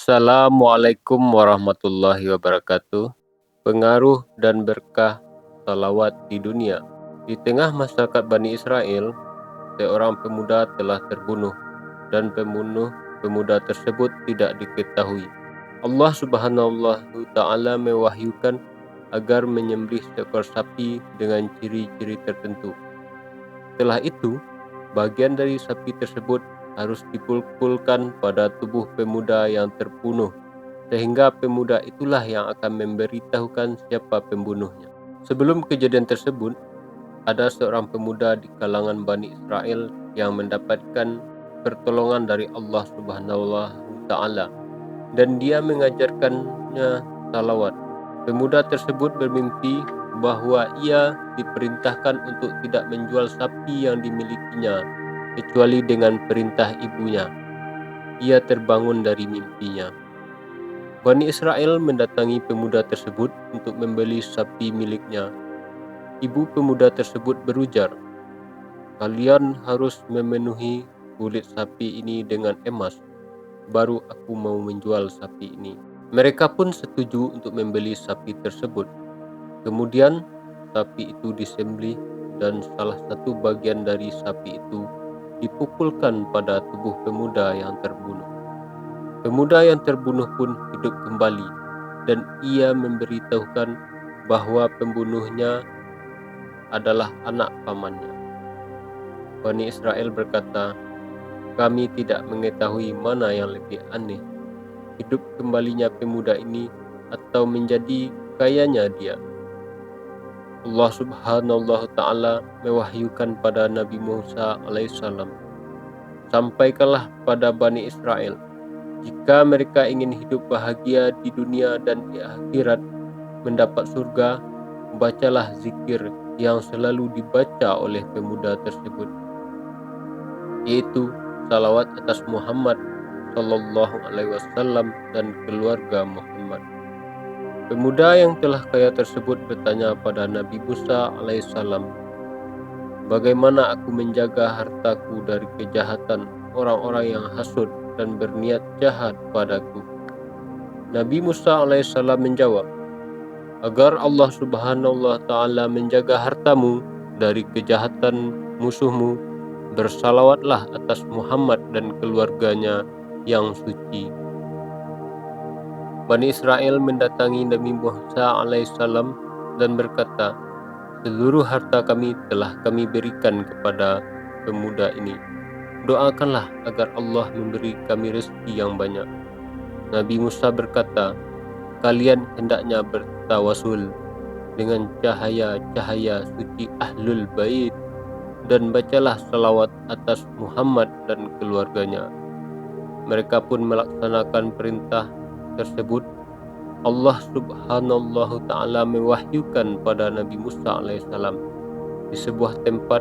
Assalamualaikum warahmatullahi wabarakatuh. Pengaruh dan berkah salawat di dunia. Di tengah masyarakat Bani Israel, seorang pemuda telah terbunuh dan pembunuh pemuda tersebut tidak diketahui. Allah Subhanahu Ta'ala mewahyukan agar menyembelih seekor sapi dengan ciri-ciri tertentu. Setelah itu, bagian dari sapi tersebut harus dipukulkan pada tubuh pemuda yang terbunuh, sehingga pemuda itulah yang akan memberitahukan siapa pembunuhnya. Sebelum kejadian tersebut, ada seorang pemuda di kalangan Bani Israel yang mendapatkan pertolongan dari Allah Subhanahu wa Ta'ala, dan dia mengajarkannya salawat. Pemuda tersebut bermimpi bahwa ia diperintahkan untuk tidak menjual sapi yang dimilikinya kecuali dengan perintah ibunya. Ia terbangun dari mimpinya. Bani Israel mendatangi pemuda tersebut untuk membeli sapi miliknya. Ibu pemuda tersebut berujar, "Kalian harus memenuhi kulit sapi ini dengan emas, baru aku mau menjual sapi ini." Mereka pun setuju untuk membeli sapi tersebut. Kemudian sapi itu disembelih dan salah satu bagian dari sapi itu dipukulkan pada tubuh pemuda yang terbunuh. Pemuda yang terbunuh pun hidup kembali dan ia memberitahukan bahwa pembunuhnya adalah anak pamannya. Bani Israel berkata, "Kami tidak mengetahui mana yang lebih aneh, hidup kembalinya pemuda ini atau menjadi kayanya dia." Allah Subhanahu Ta'ala mewahyukan pada Nabi Musa alaihissalam, "Sampaikanlah pada Bani Israel, jika mereka ingin hidup bahagia di dunia dan di akhirat, mendapat surga, bacalah zikir yang selalu dibaca oleh pemuda tersebut, yaitu salawat atas Muhammad Sallallahu Alaihi Wasallam dan keluarga Muhammad." Pemuda yang telah kaya tersebut bertanya pada Nabi Musa alaihissalam, "Bagaimana aku menjaga hartaku dari kejahatan orang-orang yang hasud dan berniat jahat padaku?" Nabi Musa alaihissalam menjawab, "Agar Allah Subhanahu wa Ta'ala menjaga hartamu dari kejahatan musuhmu, bersalawatlah atas Muhammad dan keluarganya yang suci." Bani Israel mendatangi Nabi Musa alaihissalam dan berkata, "Seluruh harta kami telah kami berikan kepada pemuda ini. Doakanlah agar Allah memberi kami rezeki yang banyak." Nabi Musa berkata, "Kalian hendaknya bertawasul dengan cahaya-cahaya suci Ahlul Bait dan bacalah salawat atas Muhammad dan keluarganya." Mereka pun melaksanakan perintah tersebut. Allah Subhanahu Ta'ala mewahyukan pada Nabi Musa alaihissalam, "Di sebuah tempat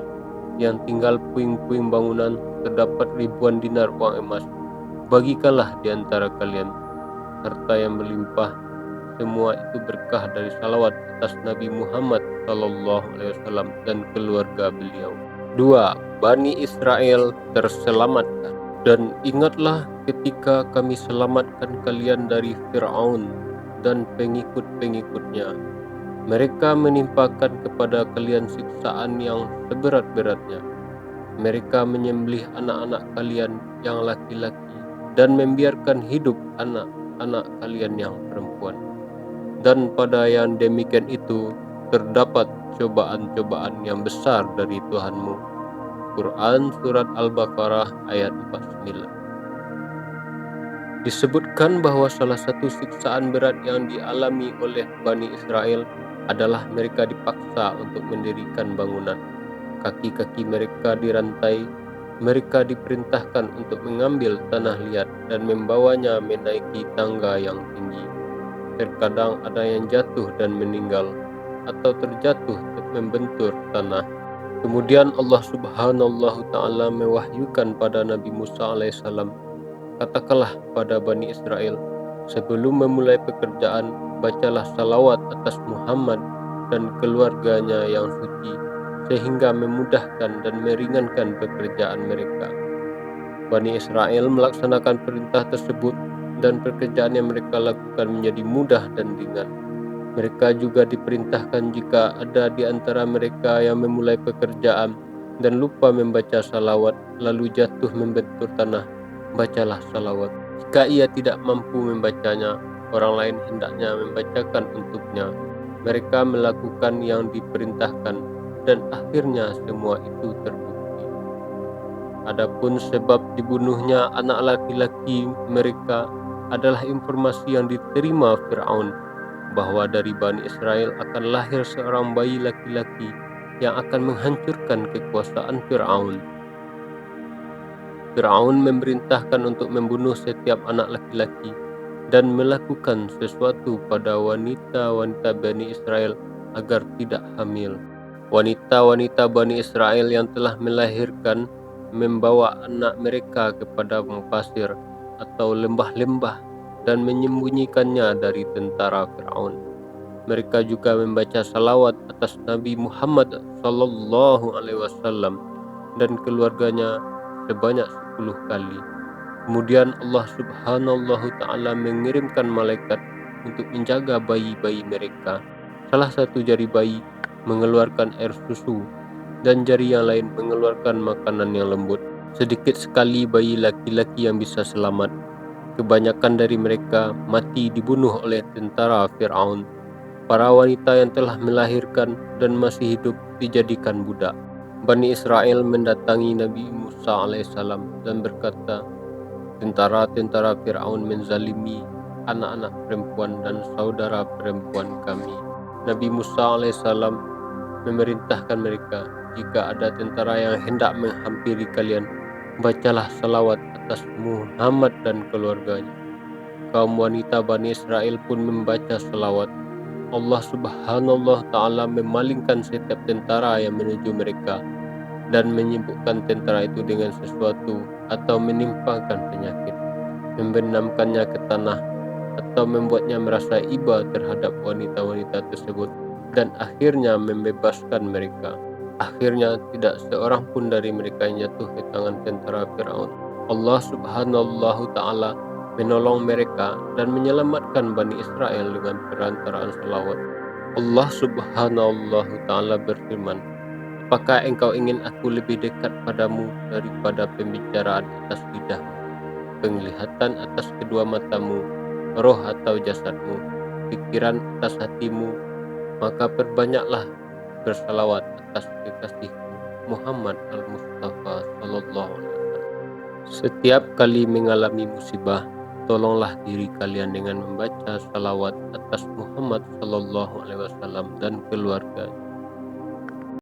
yang tinggal puing-puing bangunan terdapat ribuan dinar uang emas. Bagikanlah di antara kalian harta yang berlimpah. Semua itu berkah dari salawat atas Nabi Muhammad Sallallahu Alaihi Wasallam dan keluarga beliau." 2. Bani Israel terselamatkan. "Dan ingatlah ketika kami selamatkan kalian dari Fir'aun dan pengikut-pengikutnya. Mereka menimpakan kepada kalian siksaan yang seberat-beratnya. Mereka menyembelih anak-anak kalian yang laki-laki dan membiarkan hidup anak-anak kalian yang perempuan. Dan pada yang demikian itu terdapat cobaan-cobaan yang besar dari Tuhanmu." Quran Surat Al-Baqarah ayat 49. Disebutkan bahwa salah satu siksaan berat yang dialami oleh Bani Israel adalah mereka dipaksa untuk mendirikan bangunan. Kaki-kaki mereka dirantai, mereka diperintahkan untuk mengambil tanah liat dan membawanya menaiki tangga yang tinggi. Terkadang ada yang jatuh dan meninggal, atau terjatuh membentur tanah. Kemudian Allah Subhanahu Ta'ala mewahyukan pada Nabi Musa alaihissalam, "Katakanlah pada Bani Israel, sebelum memulai pekerjaan, bacalah salawat atas Muhammad dan keluarganya yang suci, sehingga memudahkan dan meringankan pekerjaan mereka." Bani Israel melaksanakan perintah tersebut dan pekerjaan yang mereka lakukan menjadi mudah dan ringan. Mereka juga diperintahkan jika ada di antara mereka yang memulai pekerjaan dan lupa membaca salawat lalu jatuh membentur tanah, bacalah salawat. Jika ia tidak mampu membacanya, orang lain hendaknya membacakan untuknya. Mereka melakukan yang diperintahkan dan akhirnya semua itu terbukti. Adapun sebab dibunuhnya anak laki-laki mereka adalah informasi yang diterima Fir'aun bahwa dari Bani Israel akan lahir seorang bayi laki-laki yang akan menghancurkan kekuasaan Fir'aun. Fir'aun memerintahkan untuk membunuh setiap anak laki-laki dan melakukan sesuatu pada wanita-wanita Bani Israel agar tidak hamil. Wanita-wanita Bani Israel yang telah melahirkan membawa anak mereka ke padang pasir atau lembah-lembah dan menyembunyikannya dari tentara Fir'aun. Mereka juga membaca salawat atas Nabi Muhammad SAW dan keluarganya sebanyak 10 kali. Kemudian Allah Subhanahu Ta'ala mengirimkan malaikat untuk menjaga bayi-bayi mereka. Salah satu jari bayi mengeluarkan air susu dan jari yang lain mengeluarkan makanan yang lembut. Sedikit sekali bayi laki-laki yang bisa selamat. Kebanyakan dari mereka mati dibunuh oleh tentara Fir'aun. Para wanita yang telah melahirkan dan masih hidup dijadikan budak. Bani Israel mendatangi Nabi Musa alaihissalam dan berkata, tentara-tentara Fir'aun menzalimi anak-anak perempuan dan saudara perempuan kami. Nabi Musa alaihissalam memerintahkan mereka, jika ada tentara yang hendak menghampiri kalian, bacalah salawat atas Muhammad dan keluarganya. Kaum wanita Bani Israel pun membaca salawat. Allah Subhanahu Ta'ala memalingkan setiap tentara yang menuju mereka dan menyibukkan tentara itu dengan sesuatu atau menimpakan penyakit, membenamkannya ke tanah atau membuatnya merasa iba terhadap wanita-wanita tersebut dan akhirnya membebaskan mereka. Akhirnya tidak seorang pun dari mereka yang jatuh ke tangan tentara Fir'aun. Allah Subhanahu Ta'ala menolong mereka dan menyelamatkan Bani Israel dengan perantaraan salawat. Allah Subhanahu Ta'ala berfirman, apakah engkau ingin aku lebih dekat padamu daripada pembicaraan atas lidahmu, penglihatan atas kedua matamu, roh atau jasadmu, pikiran atas hatimu? Maka perbanyaklah bersalawat atas kekasihku Muhammad al-Mustafa sallallahu alaihi wasallam. Setiap kali mengalami musibah, tolonglah diri kalian dengan membaca salawat atas Muhammad sallallahu alaihi wasallam dan keluarganya.